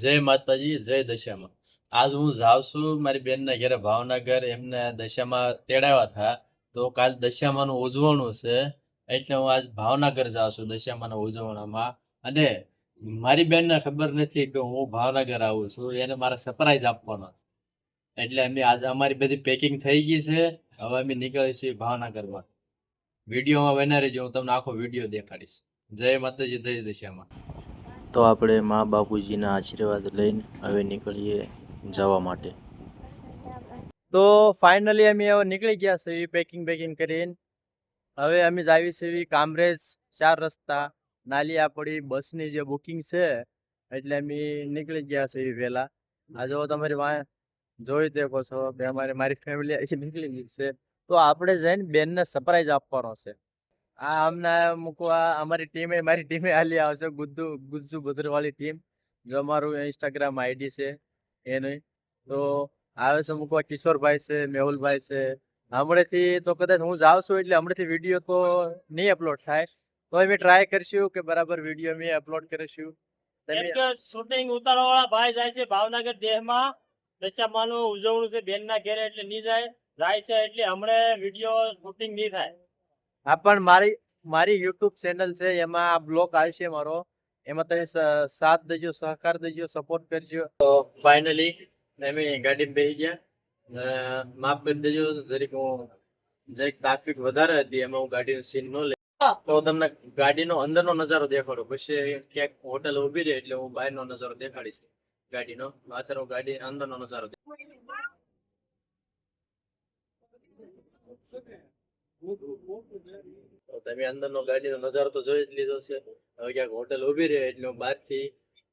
જય માતાજી, જય દશામાં. આજ હું જાઉં છું મારી બેનના ઘરે ભાવનગર, એમને દશામાં તેડાવ્યા હતા. તો કાલ દશામાનું ઉજવણું છે, એટલે હું આજ ભાવનગર જાઉં છું દશામાના ઉજવણામાં. અને મારી બેનને ખબર નથી કે હું ભાવનગર આવું છું, એને મારે સરપ્રાઈઝ આપવાનો છે. એટલે અમે આજે અમારી બધી પેકિંગ થઈ ગઈ છે. હવે અમે નીકળી છીએ ભાવનગરમાં. વિડીયોમાં બના રહેજો, હું તમને આખો વિડીયો દેખાડીશ. જય માતાજી, જય દશામાં. તો આપણે મા બાપુજીના આશીર્વાદ લઈને હવે નીકળીએ જવા માટે. તો ફાઇનલી અમે હવે નીકળી ગયા છીએ પેકિંગ કરીને. હવે અમે જાવી છીએ કામરેજ 4 રસ્તા નાલી આપણી બસની જે બુકિંગ છે, એટલે અમે નીકળી ગયા છીએ વહેલા. આ જો તમારી જોઈ દેખો છો કે મારી ફેમિલી અહીં નીકળી ગઈ છે. તો આપણે જઈને બેનને સરપ્રાઈઝ આપવાનો છે. આ અમને મૂકવા મારી ટીમે હાલી આવશે, ગુજ્જુ ભદ્રવાળી ટીમ, જો અમારું ઇન્સ્ટાગ્રામ આઈડી છે એની. તો આવે છે મૂકવા કિશોરભાઈ છે, મેહુલભાઈ છે. હમણાંથી તો કદાચ હું જાઉં છું એટલે હમણાંથી વિડીયો તો નહીં અપલોડ થાય, તો અમે ટ્રાય કરશું કે બરાબર વિડીયો અમે અપલોડ કરીશું. શૂટિંગ ઉતારવા વાળા ભાઈ જાય છે ભાવનગર દેહમાં, દશામાનું ઉજવણું છે બેનના ઘેરે, એટલે નહીં જાય છે એટલે હમણાં વિડીયો શૂટિંગ નહીં થાય. હા, પણ મારી યુટ્યુબ ચેનલ છે, એમાં બ્લોગ આવશે મારો, એમાં તમે સાથ દેજો, સહકાર દેજો, સપોર્ટ કરજો. તો ફાઇનલી અમે ગાડીમાં બેસી ગયા. માફ કરી દેજો જરીક ટ્રાફિક વધારે હતી, એમાં હું ગાડીનો સીન ન લે. તો તમને ગાડીનો અંદરનો નજારો દેખાડો, પછી ક્યાંક હોટલ ઉભી રહે એટલે હું બહારનો નજારો દેખાડીશ ગાડીનો. અત્યારે હું ગાડી અંદરનો નજારો તમે અંદરનો ગાડીનો નજારો તો જોઈ જ લીધો છે. હવે ક્યાંક હોટલ ઉભી રહે એટલે હું બહારથી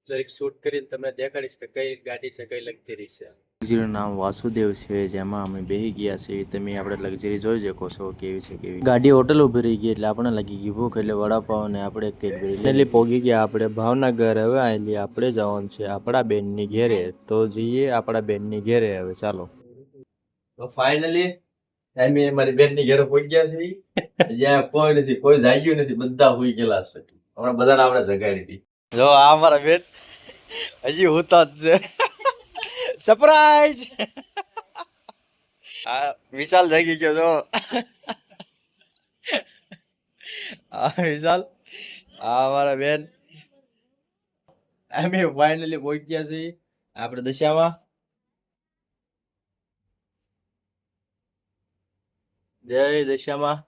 દરેક શૂટ કરીને તમને દેખાડીશ કે કઈ ગાડી છે, કઈ લક્ઝરી છે. લક્ઝરીનું નામ વાસુદેવ છે, જેમાં અમે બેસી ગયા છીએ. તમે આપણે લક્ઝરી જોઈ શકો છો કેવી છે કેવી. ગાડી હોટલ ઉભી રહી ગઈ એટલે આપણે લાગી ગઈ ભૂખ, એટલે વડાપાવ ને આપણે કેડબરી પોગી ગયા આપણે ભાવનગર. હવે આવેલી આપણે જવાનું છે આપણા બેનની ઘેરે, તો જઈએ આપણા બેનની ઘેરે. હવે ચાલો. તો ફાઇનલી અમે મારી બેનની ઘરે પહોંચી ગયા છે. જ્યાં કોઈ નથી, કોઈ જાગ્યું નથી, બધા હોઈ ગયેલા છે. હમણાં બધાને આપણે જગાડી હતી. જો આ મારા બેન હજી હોતા જ છે. સરપ્રાઈઝ. આ વિશાલ જાગી ગયો જો. આ વિશાલ, આ મારા બેન. અમે ફાઇનલી પહોંચી ગયા છીએ આપણે દશામાં. જય દશામાં.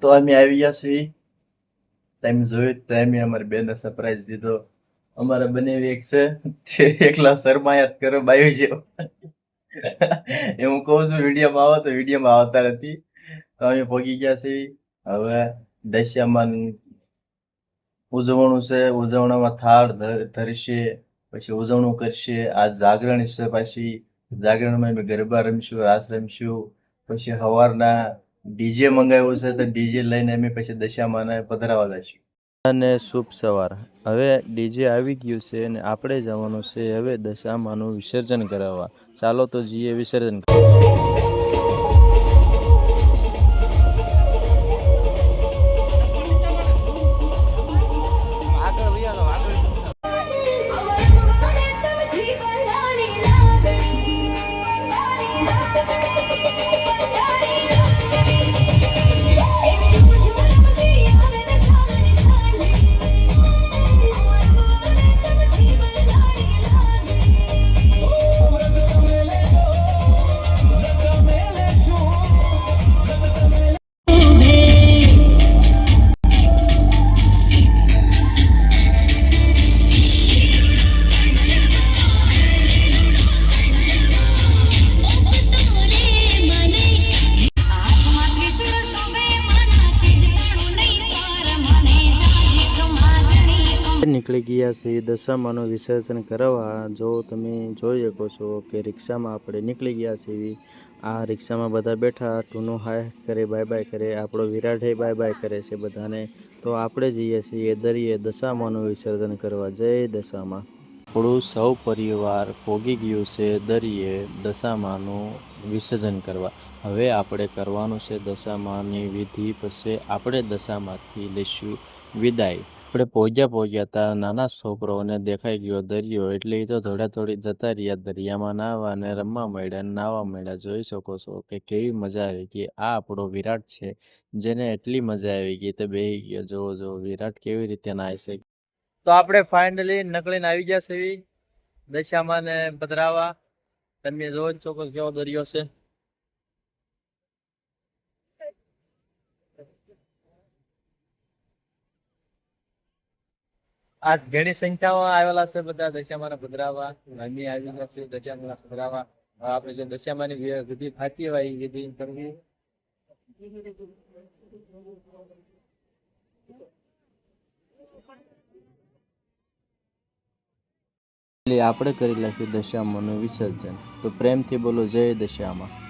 તો અમે આવી ગયા છીએ. તમે જોયું, તમે અમારી બેનને સરપ્રાઈઝ દીધો. અમારા બનેવી એક છે જે એકલા શરમાયા કરે બાયું છે. એ હું કહું છું વિડીયોમાં આવો, તો વિડીયોમાં આવતા નથી. તો અમે પહોંચી ગયા છીએ. હવે દશામાન ઉજવણું છે, ઉજવણામાં થાળ ધરશે, પછી ઉજવણું કરશે. આજ જાગરણ છે, પાછી જાગરણમાં અમે ગરબા રમશું, રાસ રમશું. પછી સવારના ડીજે મંગાવ્યું છે, તો ડીજે લઈને અમે પછી દશામાને પધરાવા જઈશું. અને શુભ સવાર. હવે ડીજે આવી ગયું છે અને આપણે જવાનું છે હવે દશામાનું વિસર્જન કરાવવા. ચાલો તો જઈએ વિસર્જન કરવા. નીકળી ગયા છે દશામાનું વિસર્જન કરવા. જો તમે જોઈ શકો છો કે રિક્ષામાં આપણે નીકળી ગયા છીએ. આ રિક્ષામાં બધા બેઠા, ટૂનો હાય કરે, બાય બાય કરે, આપણો વિરાટ બાય બાય કરે છે બધાને. તો આપણે જઈએ છીએ દરિયે દશામાનું વિસર્જન કરવા. જય દશામાં. આપણું સૌ પરિવાર પોગી ગયું છે દરિયે દશામાનું વિસર્જન કરવા. હવે આપણે કરવાનું છે દશામાની વિધિ, પછી આપણે દશામાંથી લઈશું વિદાય. આપણે પહોંચ્યા તા નાના છોકરાઓને દેખાઈ ગયો દરિયો એટલે એ તો થોડી જતા રહ્યા દરિયામાં નાહવા અને રમવા માંડ્યા અને નાહવા માંડ્યા. જોઈ શકો છો કે કેવી મજા આવી ગઈ. આ આપણો વિરાટ છે જેને એટલી મજા આવી ગઈ તે બેહી ગયો. જો વિરાટ કેવી રીતે નાય છે. તો આપણે ફાઇનલી નકળીને આવી ગયા છે દશામાં ને પધરાવા. તમે જોવો જ છો કે કેવો દરિયો છે. આ ઘણી સંખ્યામાં આવેલા છે બધા દશામાને પધરાવા. અમે આવી ગયા છે દશામાને પધરાવા. આપણે જે દશામાની વિધિ થતી હોય એ વિધિ કરવી. આપણે કરી નાખ્યું દશામાનું વિસર્જન. તો પ્રેમથી બોલો જય દશામાં.